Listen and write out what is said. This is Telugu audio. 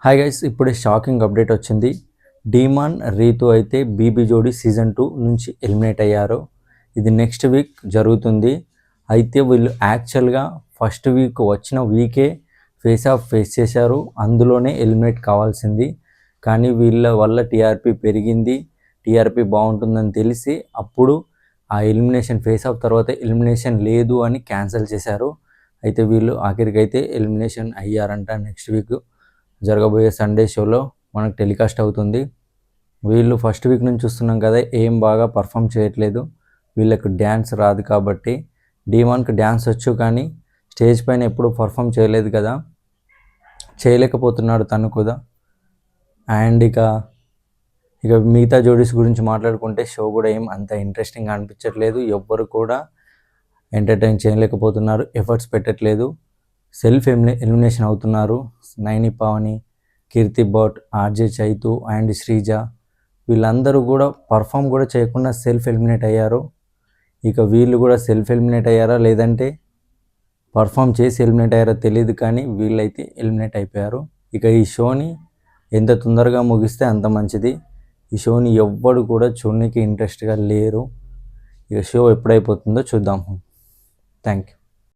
హాయ్ గైస్, ఇప్పుడే షాకింగ్ అప్డేట్ వచ్చింది. డీమాన్ రీతు అయితే బీబీ జోడీ సీజన్ 2 నుంచి ఎలిమినేట్ అయ్యారు. ఇది నెక్స్ట్ వీక్ జరుగుతుంది. అయితే వీళ్ళు యాక్చువల్గా ఫస్ట్ వీక్ వచ్చిన వీకే ఫేస్ చేశారు. అందులోనే ఎలిమినేట్ కావాల్సింది. కానీ వీళ్ళ వల్ల టీఆర్పీ పెరిగింది. టీఆర్పీ బాగుంటుందని తెలిసి అప్పుడు ఆ ఎలిమినేషన్ ఫేస్ ఆఫ్ తర్వాత ఎలిమినేషన్ లేదు అని క్యాన్సిల్ చేశారు. అయితే వీళ్ళు ఆఖరికైతే ఎలిమినేషన్ అయ్యారంట. నెక్స్ట్ వీక్ జరగబోయే సండే షోలో మనకు టెలికాస్ట్ అవుతుంది. వీళ్ళు ఫస్ట్ వీక్ నుంచి చూస్తున్నాం కదా, ఏం బాగా పర్ఫామ్ చేయట్లేదు. వీళ్ళకు డ్యాన్స్ రాదు కాబట్టి. డీమాన్కి డ్యాన్స్ వచ్చు కానీ స్టేజ్ పైన ఎప్పుడు పర్ఫామ్ చేయలేదు కదా, చేయలేకపోతున్నాడు తను కూడా. అండ్ ఇక మిగతా జోడీస్ గురించి మాట్లాడుకుంటే షో కూడా ఏం అంత ఇంట్రెస్టింగ్ అనిపించట్లేదు. ఎవ్వరు కూడా ఎంటర్టైన్ చేయలేకపోతున్నారు, ఎఫర్ట్స్ పెట్టట్లేదు. సెల్ఫ్ ఎలిమినేషన్ అవుతున్నారు. నైని పావని, కీర్తి భట్, ఆర్జే చైతు అండ్ శ్రీజ వీళ్ళందరూ కూడా పర్ఫామ్ కూడా చేయకుండా సెల్ఫ్ ఎలిమినేట్ అయ్యారు. ఇక వీళ్ళు కూడా సెల్ఫ్ ఎలిమినేట్ అయ్యారా లేదంటే పర్ఫామ్ చేసి ఎలిమినేట్ అయ్యారో తెలియదు, కానీ వీళ్ళైతే ఎలిమినేట్ అయిపోయారు. ఇక ఈ షోని ఎంత తొందరగా ముగిస్తే అంత మంచిది. ఈ షోని ఎవ్వడు కూడా చూడడానికి ఇంట్రెస్ట్గా లేరు. ఇక షో ఎప్పుడైపోతుందో చూద్దాము. Thank you.